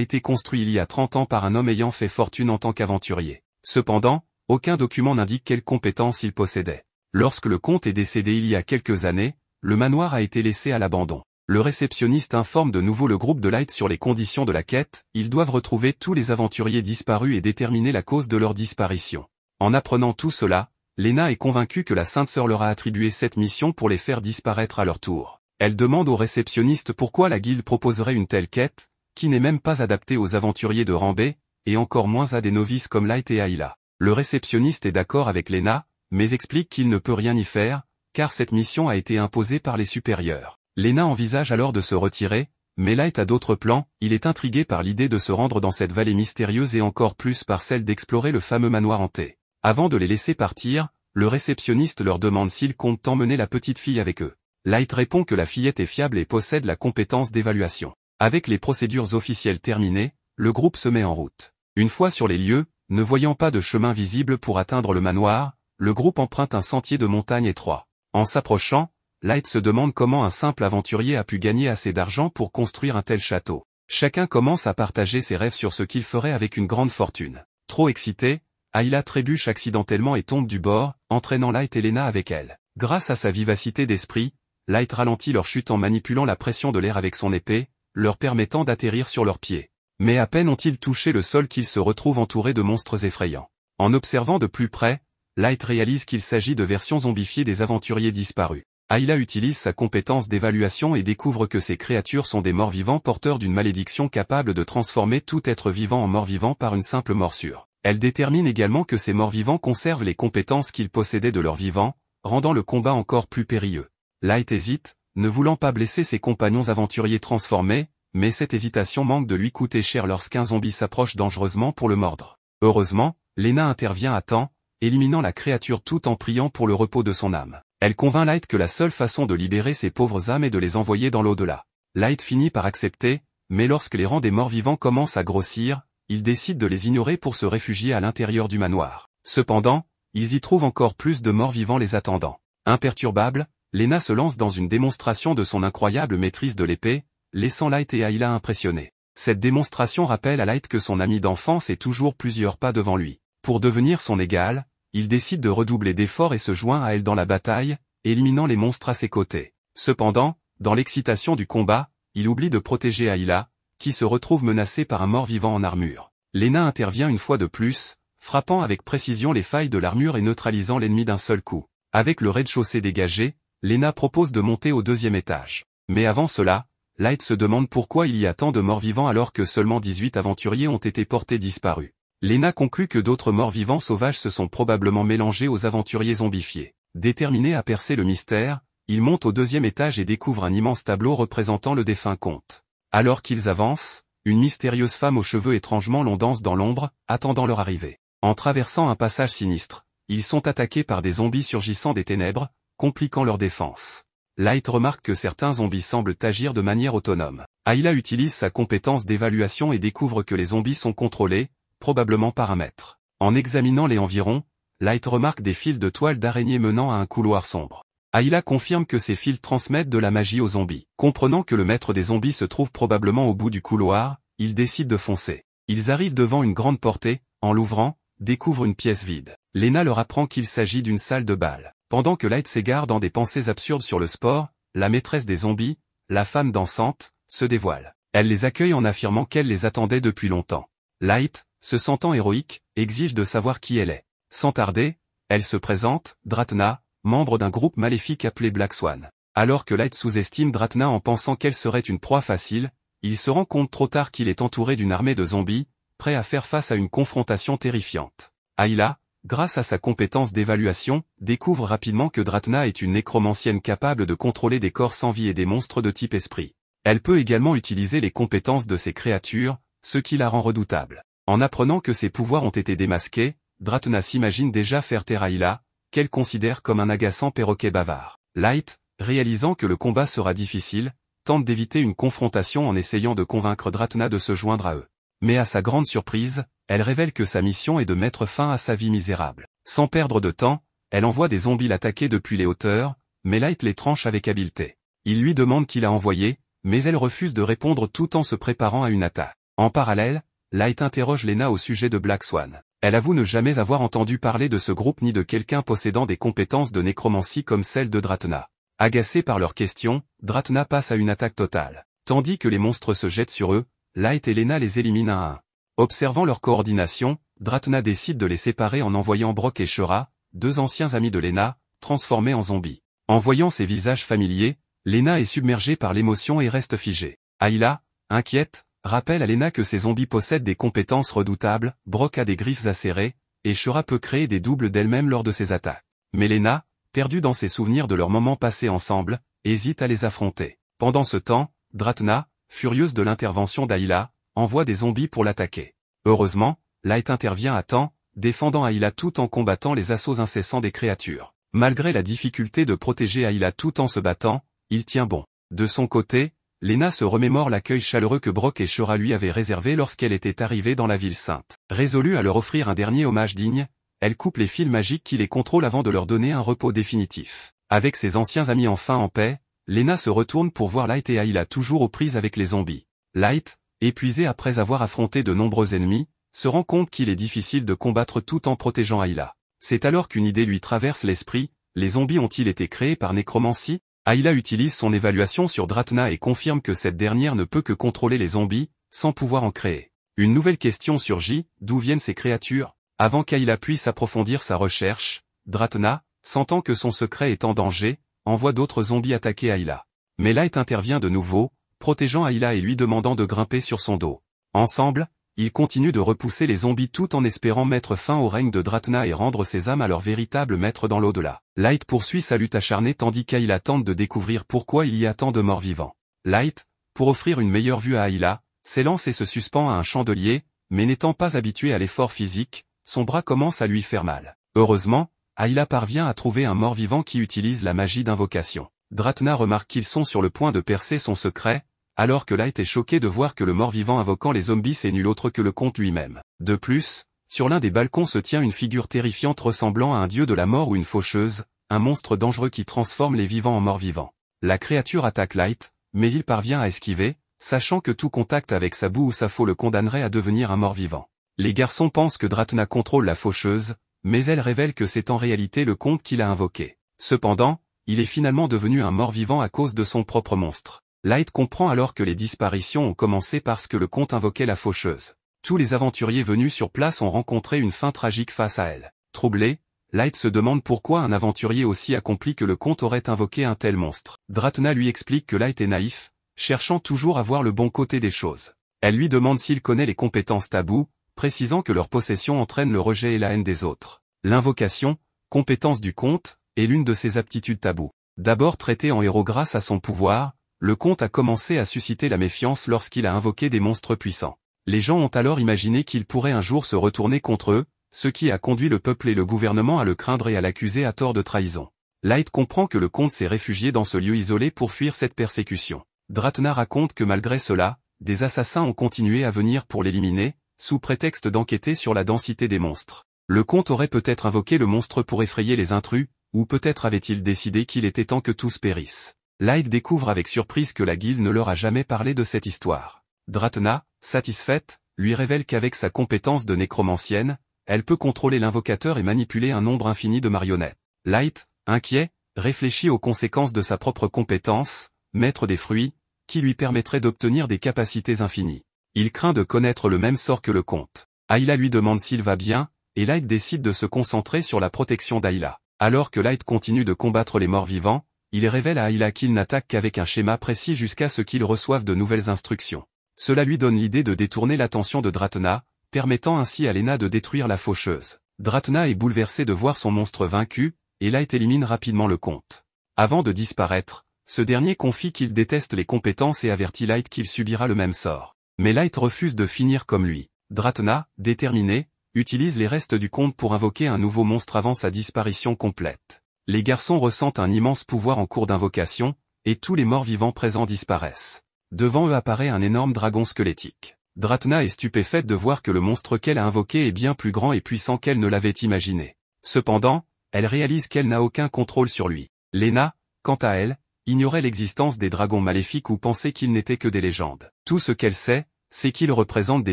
été construit il y a 30 ans par un homme ayant fait fortune en tant qu'aventurier. Cependant, aucun document n'indique quelles compétences il possédait. Lorsque le comte est décédé il y a quelques années, le manoir a été laissé à l'abandon. Le réceptionniste informe de nouveau le groupe de Light sur les conditions de la quête, ils doivent retrouver tous les aventuriers disparus et déterminer la cause de leur disparition. En apprenant tout cela, Lena est convaincue que la Sainte Sœur leur a attribué cette mission pour les faire disparaître à leur tour. Elle demande au réceptionniste pourquoi la guilde proposerait une telle quête, qui n'est même pas adaptée aux aventuriers de rang B, et encore moins à des novices comme Light et Ayla. Le réceptionniste est d'accord avec Lena, mais explique qu'il ne peut rien y faire, car cette mission a été imposée par les supérieurs. Lena envisage alors de se retirer, mais Light a d'autres plans, il est intrigué par l'idée de se rendre dans cette vallée mystérieuse et encore plus par celle d'explorer le fameux manoir hanté. Avant de les laisser partir, le réceptionniste leur demande s'ils comptent emmener la petite fille avec eux. Light répond que la fillette est fiable et possède la compétence d'évaluation. Avec les procédures officielles terminées, le groupe se met en route. Une fois sur les lieux, ne voyant pas de chemin visible pour atteindre le manoir, le groupe emprunte un sentier de montagne étroit. En s'approchant, Light se demande comment un simple aventurier a pu gagner assez d'argent pour construire un tel château. Chacun commence à partager ses rêves sur ce qu'il ferait avec une grande fortune. Trop excité, Ayla trébuche accidentellement et tombe du bord, entraînant Light et Lena avec elle. Grâce à sa vivacité d'esprit, Light ralentit leur chute en manipulant la pression de l'air avec son épée, leur permettant d'atterrir sur leurs pieds. Mais à peine ont-ils touché le sol qu'ils se retrouvent entourés de monstres effrayants. En observant de plus près, Light réalise qu'il s'agit de versions zombifiées des aventuriers disparus. Ayla utilise sa compétence d'évaluation et découvre que ces créatures sont des morts-vivants porteurs d'une malédiction capable de transformer tout être vivant en mort-vivant par une simple morsure. Elle détermine également que ces morts-vivants conservent les compétences qu'ils possédaient de leur vivant, rendant le combat encore plus périlleux. Light hésite, ne voulant pas blesser ses compagnons aventuriers transformés, mais cette hésitation manque de lui coûter cher lorsqu'un zombie s'approche dangereusement pour le mordre. Heureusement, Lena intervient à temps, éliminant la créature tout en priant pour le repos de son âme. Elle convainc Light que la seule façon de libérer ces pauvres âmes est de les envoyer dans l'au-delà. Light finit par accepter, mais lorsque les rangs des morts-vivants commencent à grossir, il décide de les ignorer pour se réfugier à l'intérieur du manoir. Cependant, ils y trouvent encore plus de morts-vivants les attendant. Imperturbable, Lena se lance dans une démonstration de son incroyable maîtrise de l'épée, laissant Light et Ayla impressionnés. Cette démonstration rappelle à Light que son ami d'enfance est toujours plusieurs pas devant lui. Pour devenir son égal, il décide de redoubler d'efforts et se joint à elle dans la bataille, éliminant les monstres à ses côtés. Cependant, dans l'excitation du combat, il oublie de protéger Ayla, qui se retrouve menacée par un mort-vivant en armure. Lena intervient une fois de plus, frappant avec précision les failles de l'armure et neutralisant l'ennemi d'un seul coup. Avec le rez-de-chaussée dégagé, Lena propose de monter au 2e étage. Mais avant cela, Light se demande pourquoi il y a tant de morts-vivants alors que seulement 18 aventuriers ont été portés disparus. Lena conclut que d'autres morts-vivants sauvages se sont probablement mélangés aux aventuriers zombifiés. Déterminé à percer le mystère, il monte au 2e étage et découvre un immense tableau représentant le défunt comte. Alors qu'ils avancent, une mystérieuse femme aux cheveux étrangement longs danse dans l'ombre, attendant leur arrivée. En traversant un passage sinistre, ils sont attaqués par des zombies surgissant des ténèbres, compliquant leur défense. Light remarque que certains zombies semblent agir de manière autonome. Ayla utilise sa compétence d'évaluation et découvre que les zombies sont contrôlés, probablement par un maître. En examinant les environs, Light remarque des fils de toile d'araignée menant à un couloir sombre. Ayla confirme que ces fils transmettent de la magie aux zombies. Comprenant que le maître des zombies se trouve probablement au bout du couloir, il décide de foncer. Ils arrivent devant une grande portée, en l'ouvrant, découvrent une pièce vide. Lena leur apprend qu'il s'agit d'une salle de bal. Pendant que Light s'égare dans des pensées absurdes sur le sport, la maîtresse des zombies, la femme dansante, se dévoile. Elle les accueille en affirmant qu'elle les attendait depuis longtemps. Light, se sentant héroïque, exige de savoir qui elle est. Sans tarder, elle se présente, Dratna, membre d'un groupe maléfique appelé Black Swan. Alors que Light sous-estime Dratna en pensant qu'elle serait une proie facile, il se rend compte trop tard qu'il est entouré d'une armée de zombies, prêts à faire face à une confrontation terrifiante. Ayla, grâce à sa compétence d'évaluation, découvre rapidement que Dratna est une nécromancienne capable de contrôler des corps sans vie et des monstres de type esprit. Elle peut également utiliser les compétences de ces créatures, ce qui la rend redoutable. En apprenant que ses pouvoirs ont été démasqués, Dratna s'imagine déjà faire taire Ayla, qu'elle considère comme un agaçant perroquet bavard. Light, réalisant que le combat sera difficile, tente d'éviter une confrontation en essayant de convaincre Dratna de se joindre à eux. Mais à sa grande surprise, elle révèle que sa mission est de mettre fin à sa vie misérable. Sans perdre de temps, elle envoie des zombies l'attaquer depuis les hauteurs, mais Light les tranche avec habileté. Il lui demande qui l'a envoyé, mais elle refuse de répondre tout en se préparant à une attaque. En parallèle, Light interroge Lena au sujet de Black Swan. Elle avoue ne jamais avoir entendu parler de ce groupe ni de quelqu'un possédant des compétences de nécromancie comme celles de Dratna. Agacée par leurs questions, Dratna passe à une attaque totale. Tandis que les monstres se jettent sur eux, Light et Lena les éliminent un à un. Observant leur coordination, Dratna décide de les séparer en envoyant Brock et Shura, deux anciens amis de Lena, transformés en zombies. En voyant ces visages familiers, Lena est submergée par l'émotion et reste figée. Ayla, inquiète, rappelle à Lena que ces zombies possèdent des compétences redoutables, Brock a des griffes acérées, et Shura peut créer des doubles d'elle-même lors de ses attaques. Mais Lena, perdue dans ses souvenirs de leurs moments passés ensemble, hésite à les affronter. Pendant ce temps, Dratna, furieuse de l'intervention d'Ayla, envoie des zombies pour l'attaquer. Heureusement, Light intervient à temps, défendant Ayla tout en combattant les assauts incessants des créatures. Malgré la difficulté de protéger Ayla tout en se battant, il tient bon. De son côté, Lena se remémore l'accueil chaleureux que Brock et Shura lui avaient réservé lorsqu'elle était arrivée dans la ville sainte. Résolue à leur offrir un dernier hommage digne, elle coupe les fils magiques qui les contrôlent avant de leur donner un repos définitif. Avec ses anciens amis enfin en paix, Lena se retourne pour voir Light et Ayla toujours aux prises avec les zombies. Light, épuisé après avoir affronté de nombreux ennemis, se rend compte qu'il est difficile de combattre tout en protégeant Ayla. C'est alors qu'une idée lui traverse l'esprit, les zombies ont-ils été créés par nécromancie? Ayla utilise son évaluation sur Dratna et confirme que cette dernière ne peut que contrôler les zombies, sans pouvoir en créer. Une nouvelle question surgit, d'où viennent ces créatures? Avant qu'Ayla puisse approfondir sa recherche, Dratna, sentant que son secret est en danger, envoie d'autres zombies attaquer Ayla. Mais Light intervient de nouveau, protégeant Ayla et lui demandant de grimper sur son dos. Ensemble, ils continuent de repousser les zombies tout en espérant mettre fin au règne de Dratna et rendre ses âmes à leur véritable maître dans l'au-delà. Light poursuit sa lutte acharnée tandis qu'Ayla tente de découvrir pourquoi il y a tant de morts vivants. Light, pour offrir une meilleure vue à Ayla, s'élance et se suspend à un chandelier, mais n'étant pas habitué à l'effort physique, son bras commence à lui faire mal. Heureusement, Ayla parvient à trouver un mort-vivant qui utilise la magie d'invocation. Dratna remarque qu'ils sont sur le point de percer son secret, alors que Light est choqué de voir que le mort-vivant invoquant les zombies c'est nul autre que le comte lui-même. De plus, sur l'un des balcons se tient une figure terrifiante ressemblant à un dieu de la mort ou une faucheuse, un monstre dangereux qui transforme les vivants en morts-vivants. La créature attaque Light, mais il parvient à esquiver, sachant que tout contact avec sa boue ou sa faux le condamnerait à devenir un mort-vivant. Les garçons pensent que Dratna contrôle la faucheuse, mais elle révèle que c'est en réalité le comte qui l'a invoqué. Cependant, il est finalement devenu un mort-vivant à cause de son propre monstre. Light comprend alors que les disparitions ont commencé parce que le comte invoquait la faucheuse. Tous les aventuriers venus sur place ont rencontré une fin tragique face à elle. Troublé, Light se demande pourquoi un aventurier aussi accompli que le comte aurait invoqué un tel monstre. Dratna lui explique que Light est naïf, cherchant toujours à voir le bon côté des choses. Elle lui demande s'il connaît les compétences tabous, précisant que leur possession entraîne le rejet et la haine des autres. L'invocation, compétence du comte, est l'une de ses aptitudes tabous. D'abord traité en héros grâce à son pouvoir, le comte a commencé à susciter la méfiance lorsqu'il a invoqué des monstres puissants. Les gens ont alors imaginé qu'il pourrait un jour se retourner contre eux, ce qui a conduit le peuple et le gouvernement à le craindre et à l'accuser à tort de trahison. Light comprend que le comte s'est réfugié dans ce lieu isolé pour fuir cette persécution. Dratna raconte que malgré cela, des assassins ont continué à venir pour l'éliminer, sous prétexte d'enquêter sur la densité des monstres. Le comte aurait peut-être invoqué le monstre pour effrayer les intrus, ou peut-être avait-il décidé qu'il était temps que tous périssent. Light découvre avec surprise que la guilde ne leur a jamais parlé de cette histoire. Dratna, satisfaite, lui révèle qu'avec sa compétence de nécromancienne, elle peut contrôler l'invocateur et manipuler un nombre infini de marionnettes. Light, inquiet, réfléchit aux conséquences de sa propre compétence, maître des fruits, qui lui permettrait d'obtenir des capacités infinies. Il craint de connaître le même sort que le comte. Ayla lui demande s'il va bien, et Light décide de se concentrer sur la protection d'Ayla. Alors que Light continue de combattre les morts vivants, il révèle à Ayla qu'il n'attaque qu'avec un schéma précis jusqu'à ce qu'il reçoive de nouvelles instructions. Cela lui donne l'idée de détourner l'attention de Dratna, permettant ainsi à Lena de détruire la faucheuse. Dratna est bouleversé de voir son monstre vaincu, et Light élimine rapidement le comte. Avant de disparaître, ce dernier confie qu'il déteste les compétences et avertit Light qu'il subira le même sort. Mais Light refuse de finir comme lui. Dratna, déterminé, utilise les restes du comte pour invoquer un nouveau monstre avant sa disparition complète. Les garçons ressentent un immense pouvoir en cours d'invocation, et tous les morts vivants présents disparaissent. Devant eux apparaît un énorme dragon squelettique. Dratna est stupéfaite de voir que le monstre qu'elle a invoqué est bien plus grand et puissant qu'elle ne l'avait imaginé. Cependant, elle réalise qu'elle n'a aucun contrôle sur lui. Lena, quant à elle, ignorait l'existence des dragons maléfiques ou pensait qu'ils n'étaient que des légendes. Tout ce qu'elle sait, c'est qu'ils représentent des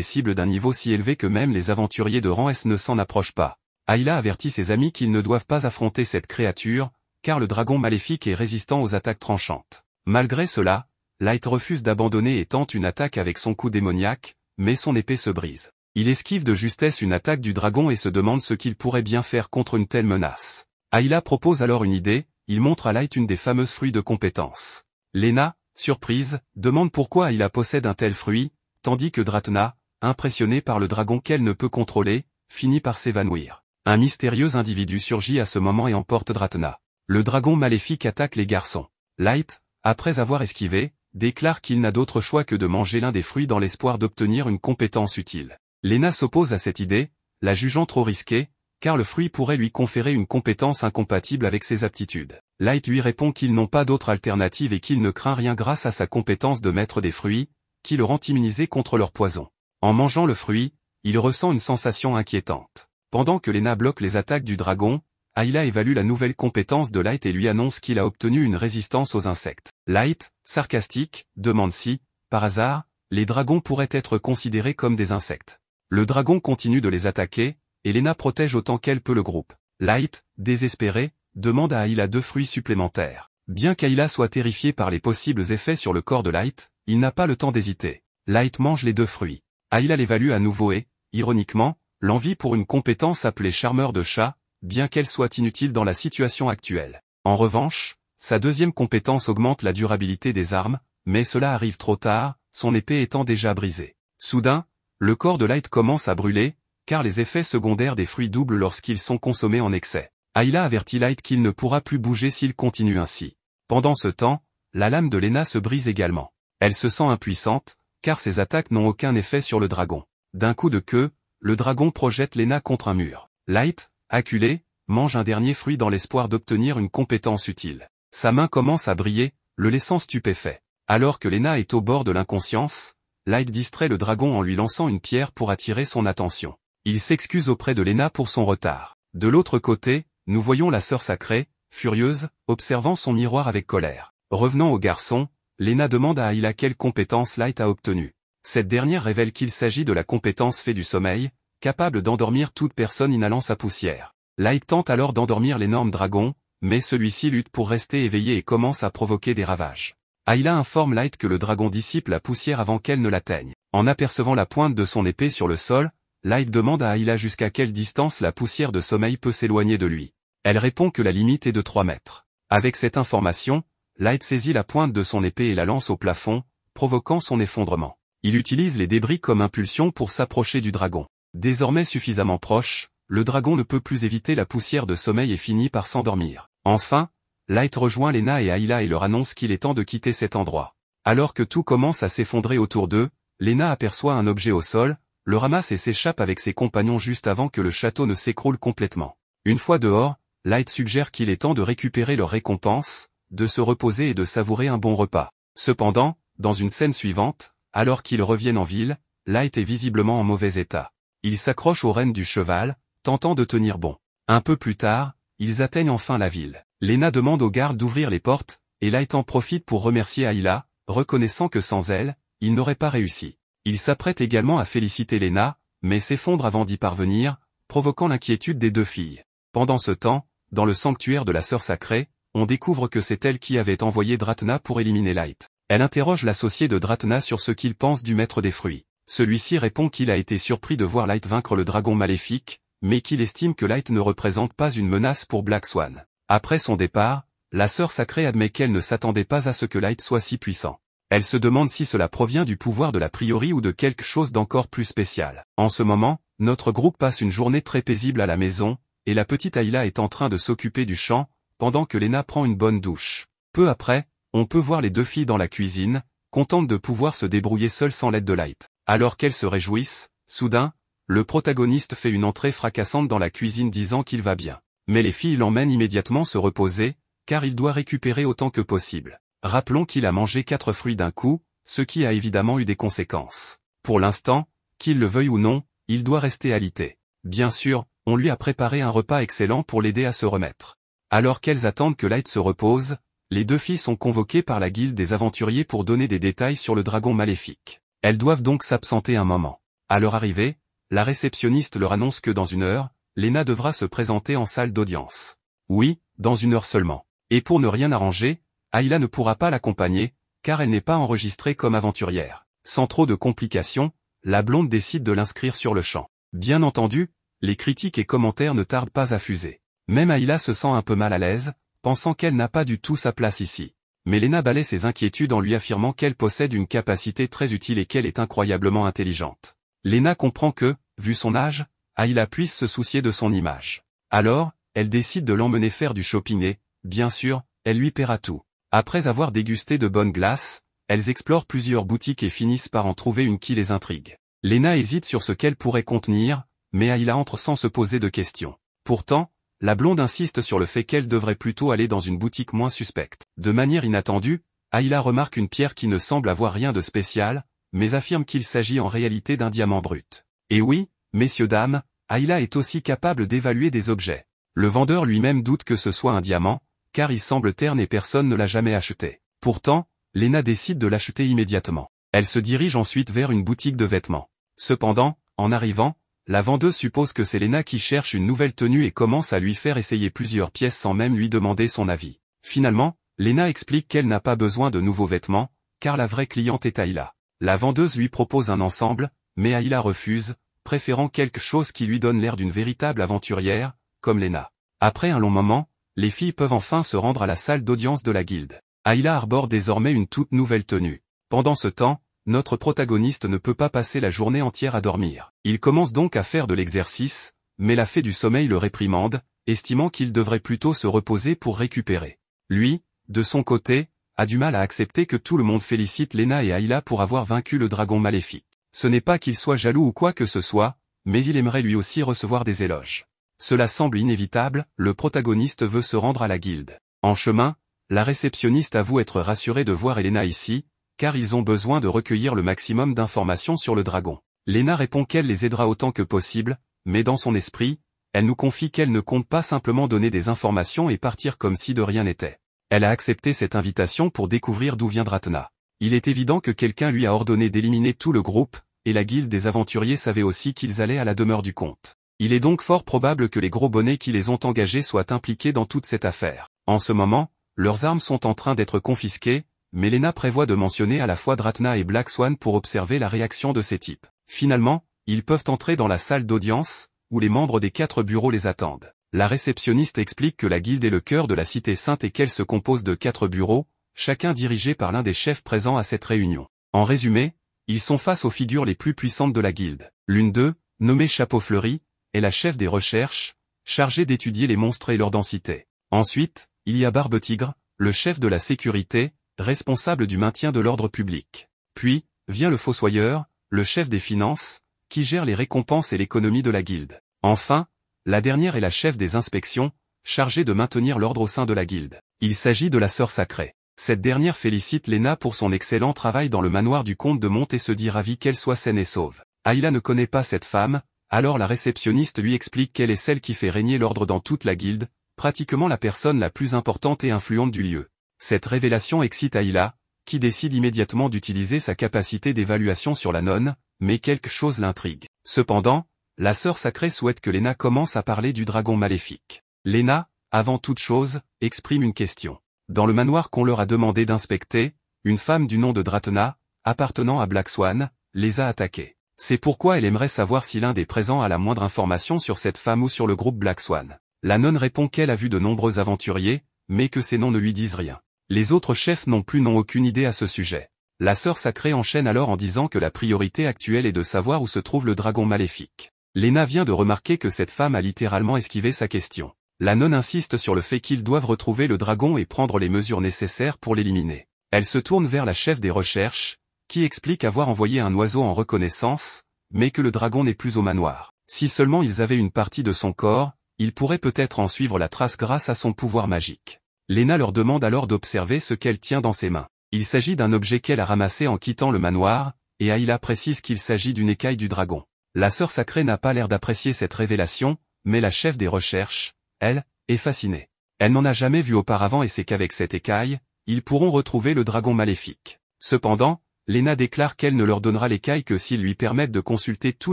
cibles d'un niveau si élevé que même les aventuriers de rang S ne s'en approchent pas. Ayla avertit ses amis qu'ils ne doivent pas affronter cette créature, car le dragon maléfique est résistant aux attaques tranchantes. Malgré cela, Light refuse d'abandonner et tente une attaque avec son coup démoniaque, mais son épée se brise. Il esquive de justesse une attaque du dragon et se demande ce qu'il pourrait bien faire contre une telle menace. Ayla propose alors une idée, il montre à Light une des fameuses fruits de compétence. Lena, surprise, demande pourquoi Ayla possède un tel fruit, tandis que Dratna, impressionnée par le dragon qu'elle ne peut contrôler, finit par s'évanouir. Un mystérieux individu surgit à ce moment et emporte Dratna. Le dragon maléfique attaque les garçons. Light, après avoir esquivé, déclare qu'il n'a d'autre choix que de manger l'un des fruits dans l'espoir d'obtenir une compétence utile. Lena s'oppose à cette idée, la jugeant trop risquée, car le fruit pourrait lui conférer une compétence incompatible avec ses aptitudes. Light lui répond qu'ils n'ont pas d'autre alternative et qu'il ne craint rien grâce à sa compétence de maître des fruits, qui le rend immunisé contre leur poison. En mangeant le fruit, il ressent une sensation inquiétante. Pendant que Lena bloque les attaques du dragon, Ayla évalue la nouvelle compétence de Light et lui annonce qu'il a obtenu une résistance aux insectes. Light, sarcastique, demande si, par hasard, les dragons pourraient être considérés comme des insectes. Le dragon continue de les attaquer, et Lena protège autant qu'elle peut le groupe. Light, désespéré, demande à Ayla 2 fruits supplémentaires. Bien qu'Ayla soit terrifiée par les possibles effets sur le corps de Light, il n'a pas le temps d'hésiter. Light mange les 2 fruits. Ayla l'évalue à nouveau et, ironiquement, l'envie pour une compétence appelée charmeur de chat, bien qu'elle soit inutile dans la situation actuelle. En revanche, sa deuxième compétence augmente la durabilité des armes, mais cela arrive trop tard, son épée étant déjà brisée. Soudain, le corps de Light commence à brûler, car les effets secondaires des fruits doublent lorsqu'ils sont consommés en excès. Ayla avertit Light qu'il ne pourra plus bouger s'il continue ainsi. Pendant ce temps, la lame de Lena se brise également. Elle se sent impuissante, car ses attaques n'ont aucun effet sur le dragon. D'un coup de queue, le dragon projette Lena contre un mur. Light, acculé, mange un dernier fruit dans l'espoir d'obtenir une compétence utile. Sa main commence à briller, le laissant stupéfait. Alors que Lena est au bord de l'inconscience, Light distrait le dragon en lui lançant une pierre pour attirer son attention. Il s'excuse auprès de Lena pour son retard. De l'autre côté, nous voyons la sœur sacrée, furieuse, observant son miroir avec colère. Revenant au garçon, Lena demande à Ayla quelle compétence Light a obtenue. Cette dernière révèle qu'il s'agit de la compétence fée du sommeil, capable d'endormir toute personne inhalant sa poussière. Light tente alors d'endormir l'énorme dragon, mais celui-ci lutte pour rester éveillé et commence à provoquer des ravages. Ayla informe Light que le dragon dissipe la poussière avant qu'elle ne l'atteigne. En apercevant la pointe de son épée sur le sol, Light demande à Ayla jusqu'à quelle distance la poussière de sommeil peut s'éloigner de lui. Elle répond que la limite est de 3 mètres. Avec cette information, Light saisit la pointe de son épée et la lance au plafond, provoquant son effondrement. Il utilise les débris comme impulsion pour s'approcher du dragon. Désormais suffisamment proche, le dragon ne peut plus éviter la poussière de sommeil et finit par s'endormir. Enfin, Light rejoint Lena et Ayla et leur annonce qu'il est temps de quitter cet endroit. Alors que tout commence à s'effondrer autour d'eux, Lena aperçoit un objet au sol, le ramasse et s'échappe avec ses compagnons juste avant que le château ne s'écroule complètement. Une fois dehors, Light suggère qu'il est temps de récupérer leur récompense, de se reposer et de savourer un bon repas. Cependant, dans une scène suivante, alors qu'ils reviennent en ville, Light est visiblement en mauvais état. Il s'accroche aux rênes du cheval, tentant de tenir bon. Un peu plus tard, ils atteignent enfin la ville. Lena demande aux gardes d'ouvrir les portes, et Light en profite pour remercier Ayla, reconnaissant que sans elle, il n'aurait pas réussi. Il s'apprête également à féliciter Lena, mais s'effondre avant d'y parvenir, provoquant l'inquiétude des 2 filles. Pendant ce temps, dans le sanctuaire de la sœur sacrée, on découvre que c'est elle qui avait envoyé Dratna pour éliminer Light. Elle interroge l'associé de Dratna sur ce qu'il pense du maître des fruits. Celui-ci répond qu'il a été surpris de voir Light vaincre le dragon maléfique, mais qu'il estime que Light ne représente pas une menace pour Black Swan. Après son départ, la sœur sacrée admet qu'elle ne s'attendait pas à ce que Light soit si puissant. Elle se demande si cela provient du pouvoir de la prieuré ou de quelque chose d'encore plus spécial. En ce moment, notre groupe passe une journée très paisible à la maison, et la petite Ayla est en train de s'occuper du champ, pendant que Lena prend une bonne douche. Peu après, on peut voir les 2 filles dans la cuisine, contentes de pouvoir se débrouiller seules sans l'aide de Light. Alors qu'elles se réjouissent, soudain, le protagoniste fait une entrée fracassante dans la cuisine disant qu'il va bien. Mais les filles l'emmènent immédiatement se reposer, car il doit récupérer autant que possible. Rappelons qu'il a mangé 4 fruits d'un coup, ce qui a évidemment eu des conséquences. Pour l'instant, qu'il le veuille ou non, il doit rester alité. Bien sûr, on lui a préparé un repas excellent pour l'aider à se remettre. Alors qu'elles attendent que Light se repose, les deux filles sont convoquées par la guilde des aventuriers pour donner des détails sur le dragon maléfique. Elles doivent donc s'absenter un moment. À leur arrivée, la réceptionniste leur annonce que dans 1 heure, Lena devra se présenter en salle d'audience. Oui, dans 1 heure seulement. Et pour ne rien arranger, Ayla ne pourra pas l'accompagner, car elle n'est pas enregistrée comme aventurière. Sans trop de complications, la blonde décide de l'inscrire sur le champ. Bien entendu, les critiques et commentaires ne tardent pas à fuser. Même Ayla se sent un peu mal à l'aise, pensant qu'elle n'a pas du tout sa place ici. Mais Lena balaie ses inquiétudes en lui affirmant qu'elle possède une capacité très utile et qu'elle est incroyablement intelligente. Lena comprend que, vu son âge, Ayla puisse se soucier de son image. Alors, elle décide de l'emmener faire du shopping et, bien sûr, elle lui paiera tout. Après avoir dégusté de bonnes glaces, elles explorent plusieurs boutiques et finissent par en trouver une qui les intrigue. Lena hésite sur ce qu'elle pourrait contenir, mais Ayla entre sans se poser de questions. Pourtant, la blonde insiste sur le fait qu'elle devrait plutôt aller dans une boutique moins suspecte. De manière inattendue, Ayla remarque une pierre qui ne semble avoir rien de spécial, mais affirme qu'il s'agit en réalité d'un diamant brut. Et oui, messieurs dames, Ayla est aussi capable d'évaluer des objets. Le vendeur lui-même doute que ce soit un diamant, car il semble terne et personne ne l'a jamais acheté. Pourtant, Lena décide de l'acheter immédiatement. Elle se dirige ensuite vers une boutique de vêtements. Cependant, en arrivant, la vendeuse suppose que c'est Lena qui cherche une nouvelle tenue et commence à lui faire essayer plusieurs pièces sans même lui demander son avis. Finalement, Lena explique qu'elle n'a pas besoin de nouveaux vêtements, car la vraie cliente est Ayla. La vendeuse lui propose un ensemble, mais Ayla refuse, préférant quelque chose qui lui donne l'air d'une véritable aventurière, comme Lena. Après un long moment, les filles peuvent enfin se rendre à la salle d'audience de la guilde. Ayla arbore désormais une toute nouvelle tenue. Pendant ce temps, notre protagoniste ne peut pas passer la journée entière à dormir. Il commence donc à faire de l'exercice, mais la fée du sommeil le réprimande, estimant qu'il devrait plutôt se reposer pour récupérer. Lui, de son côté, a du mal à accepter que tout le monde félicite Lena et Ayla pour avoir vaincu le dragon maléfique. Ce n'est pas qu'il soit jaloux ou quoi que ce soit, mais il aimerait lui aussi recevoir des éloges. Cela semble inévitable, le protagoniste veut se rendre à la guilde. En chemin, la réceptionniste avoue être rassurée de voir Lena ici, car ils ont besoin de recueillir le maximum d'informations sur le dragon. Lena répond qu'elle les aidera autant que possible, mais dans son esprit, elle nous confie qu'elle ne compte pas simplement donner des informations et partir comme si de rien n'était. Elle a accepté cette invitation pour découvrir d'où vient Dratna. Il est évident que quelqu'un lui a ordonné d'éliminer tout le groupe, et la guilde des aventuriers savait aussi qu'ils allaient à la demeure du comte. Il est donc fort probable que les gros bonnets qui les ont engagés soient impliqués dans toute cette affaire. En ce moment, leurs armes sont en train d'être confisquées, mais Lena prévoit de mentionner à la fois Dratna et Black Swan pour observer la réaction de ces types. Finalement, ils peuvent entrer dans la salle d'audience, où les membres des 4 bureaux les attendent. La réceptionniste explique que la guilde est le cœur de la cité sainte et qu'elle se compose de 4 bureaux, chacun dirigé par l'un des chefs présents à cette réunion. En résumé, ils sont face aux figures les plus puissantes de la guilde. L'une d'eux, nommée Chapeau Fleuri, est la chef des recherches, chargée d'étudier les monstres et leur densité. Ensuite, il y a Barbe Tigre, le chef de la sécurité, responsable du maintien de l'ordre public. Puis, vient le Fossoyeur, le chef des finances, qui gère les récompenses et l'économie de la guilde. Enfin, la dernière est la chef des inspections, chargée de maintenir l'ordre au sein de la guilde. Il s'agit de la Sœur Sacrée. Cette dernière félicite Lena pour son excellent travail dans le manoir du comte de Monte et se dit ravie qu'elle soit saine et sauve. Ayla ne connaît pas cette femme, alors la réceptionniste lui explique qu'elle est celle qui fait régner l'ordre dans toute la guilde, pratiquement la personne la plus importante et influente du lieu. Cette révélation excite Ayla, qui décide immédiatement d'utiliser sa capacité d'évaluation sur la nonne, mais quelque chose l'intrigue. Cependant, la Sœur Sacrée souhaite que Lena commence à parler du dragon maléfique. Lena, avant toute chose, exprime une question. Dans le manoir qu'on leur a demandé d'inspecter, une femme du nom de Dratna, appartenant à Black Swan, les a attaqués. C'est pourquoi elle aimerait savoir si l'un des présents a la moindre information sur cette femme ou sur le groupe Black Swan. La nonne répond qu'elle a vu de nombreux aventuriers, mais que ces noms ne lui disent rien. Les autres chefs non plus n'ont aucune idée à ce sujet. La Sœur Sacrée enchaîne alors en disant que la priorité actuelle est de savoir où se trouve le dragon maléfique. Lena vient de remarquer que cette femme a littéralement esquivé sa question. La nonne insiste sur le fait qu'ils doivent retrouver le dragon et prendre les mesures nécessaires pour l'éliminer. Elle se tourne vers la chef des recherches, qui explique avoir envoyé un oiseau en reconnaissance, mais que le dragon n'est plus au manoir. Si seulement ils avaient une partie de son corps, ils pourraient peut-être en suivre la trace grâce à son pouvoir magique. Lena leur demande alors d'observer ce qu'elle tient dans ses mains. Il s'agit d'un objet qu'elle a ramassé en quittant le manoir, et Ayla précise qu'il s'agit d'une écaille du dragon. La Sœur Sacrée n'a pas l'air d'apprécier cette révélation, mais la chef des recherches, elle, est fascinée. Elle n'en a jamais vu auparavant et sait qu'avec cette écaille, ils pourront retrouver le dragon maléfique. Cependant, Lena déclare qu'elle ne leur donnera l'écaille que s'ils lui permettent de consulter tous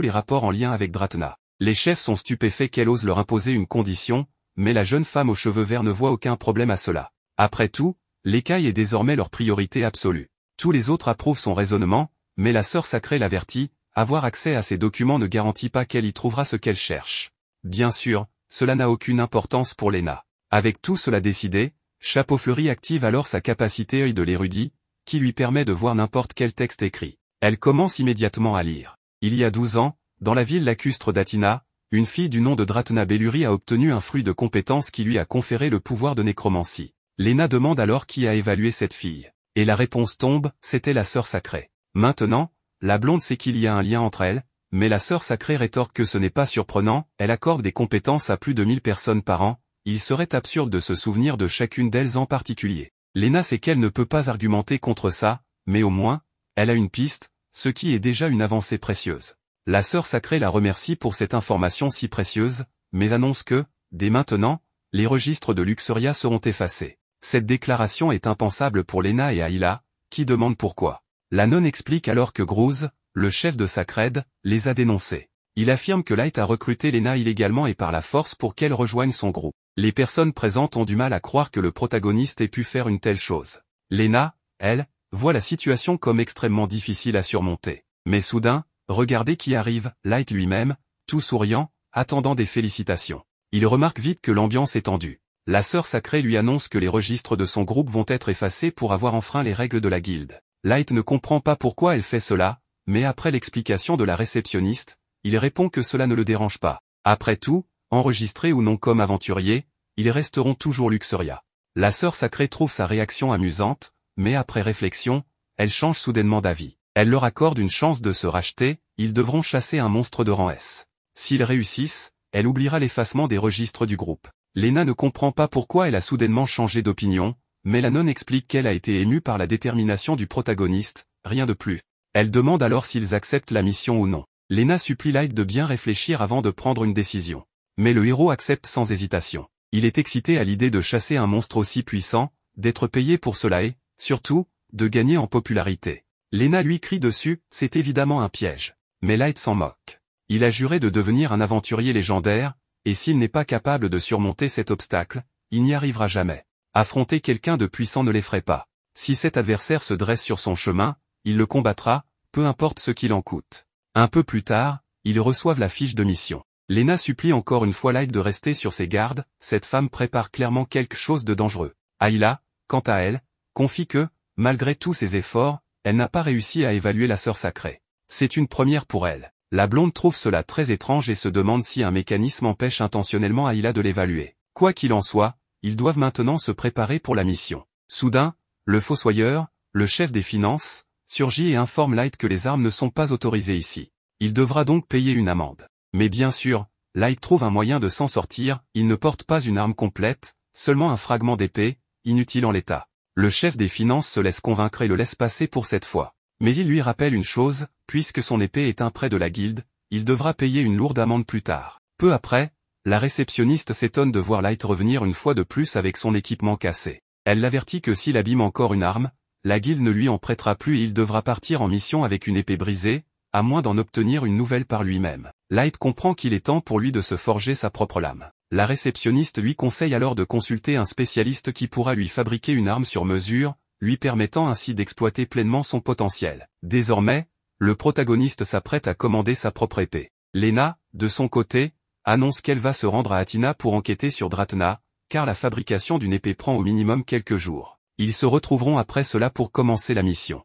les rapports en lien avec Dratna. Les chefs sont stupéfaits qu'elle ose leur imposer une condition, mais la jeune femme aux cheveux verts ne voit aucun problème à cela. Après tout, l'écaille est désormais leur priorité absolue. Tous les autres approuvent son raisonnement, mais la sœur sacrée l'avertit, avoir accès à ces documents ne garantit pas qu'elle y trouvera ce qu'elle cherche. Bien sûr, cela n'a aucune importance pour Lena. Avec tout cela décidé, Chapeau Fleuri active alors sa capacité œil de l'érudit, qui lui permet de voir n'importe quel texte écrit. Elle commence immédiatement à lire. Il y a 12 ans, dans la ville lacustre d'Athina, une fille du nom de Dratna Belluri a obtenu un fruit de compétence qui lui a conféré le pouvoir de nécromancie. Lena demande alors qui a évalué cette fille. Et la réponse tombe, c'était la sœur sacrée. Maintenant, la blonde sait qu'il y a un lien entre elles, mais la sœur sacrée rétorque que ce n'est pas surprenant, elle accorde des compétences à plus de 1000 personnes par an, il serait absurde de se souvenir de chacune d'elles en particulier. Lena sait qu'elle ne peut pas argumenter contre ça, mais au moins, elle a une piste, ce qui est déjà une avancée précieuse. La sœur sacrée la remercie pour cette information si précieuse, mais annonce que, dès maintenant, les registres de Luxuria seront effacés. Cette déclaration est impensable pour Lena et Ayla, qui demandent pourquoi. La nonne explique alors que Gruz, le chef de Sacred, les a dénoncés. Il affirme que Light a recruté Lena illégalement et par la force pour qu'elle rejoigne son groupe. Les personnes présentes ont du mal à croire que le protagoniste ait pu faire une telle chose. Lena, elle, voit la situation comme extrêmement difficile à surmonter. Mais soudain, regardez qui arrive, Light lui-même, tout souriant, attendant des félicitations. Il remarque vite que l'ambiance est tendue. La sœur sacrée lui annonce que les registres de son groupe vont être effacés pour avoir enfreint les règles de la guilde. Light ne comprend pas pourquoi elle fait cela, mais après l'explication de la réceptionniste, il répond que cela ne le dérange pas. Après tout, enregistrés ou non comme aventuriers, ils resteront toujours Luxuria. La sœur sacrée trouve sa réaction amusante, mais après réflexion, elle change soudainement d'avis. Elle leur accorde une chance de se racheter, ils devront chasser un monstre de rang S. S'ils réussissent, elle oubliera l'effacement des registres du groupe. Lena ne comprend pas pourquoi elle a soudainement changé d'opinion, mais la nonne explique qu'elle a été émue par la détermination du protagoniste, rien de plus. Elle demande alors s'ils acceptent la mission ou non. Lena supplie Light de bien réfléchir avant de prendre une décision. Mais le héros accepte sans hésitation. Il est excité à l'idée de chasser un monstre aussi puissant, d'être payé pour cela et, surtout, de gagner en popularité. Lena lui crie dessus, c'est évidemment un piège. Mais Light s'en moque. Il a juré de devenir un aventurier légendaire, et s'il n'est pas capable de surmonter cet obstacle, il n'y arrivera jamais. Affronter quelqu'un de puissant ne l'effraie pas. Si cet adversaire se dresse sur son chemin, il le combattra, peu importe ce qu'il en coûte. Un peu plus tard, ils reçoivent la fiche de mission. Lena supplie encore une fois Light de rester sur ses gardes, cette femme prépare clairement quelque chose de dangereux. Ayla, quant à elle, confie que, malgré tous ses efforts, elle n'a pas réussi à évaluer la sœur sacrée. C'est une première pour elle. La blonde trouve cela très étrange et se demande si un mécanisme empêche intentionnellement Ayla de l'évaluer. Quoi qu'il en soit, ils doivent maintenant se préparer pour la mission. Soudain, le fossoyeur, le chef des finances, surgit et informe Light que les armes ne sont pas autorisées ici. Il devra donc payer une amende. Mais bien sûr, Light trouve un moyen de s'en sortir, il ne porte pas une arme complète, seulement un fragment d'épée, inutile en l'état. Le chef des finances se laisse convaincre et le laisse passer pour cette fois. Mais il lui rappelle une chose, puisque son épée est un prêt de la guilde, il devra payer une lourde amende plus tard. Peu après, la réceptionniste s'étonne de voir Light revenir une fois de plus avec son équipement cassé. Elle l'avertit que s'il abîme encore une arme, la guilde ne lui en prêtera plus et il devra partir en mission avec une épée brisée, à moins d'en obtenir une nouvelle par lui-même. Light comprend qu'il est temps pour lui de se forger sa propre lame. La réceptionniste lui conseille alors de consulter un spécialiste qui pourra lui fabriquer une arme sur mesure, lui permettant ainsi d'exploiter pleinement son potentiel. Désormais, le protagoniste s'apprête à commander sa propre épée. Lena, de son côté, annonce qu'elle va se rendre à Athina pour enquêter sur Dratna, car la fabrication d'une épée prend au minimum quelques jours. Ils se retrouveront après cela pour commencer la mission.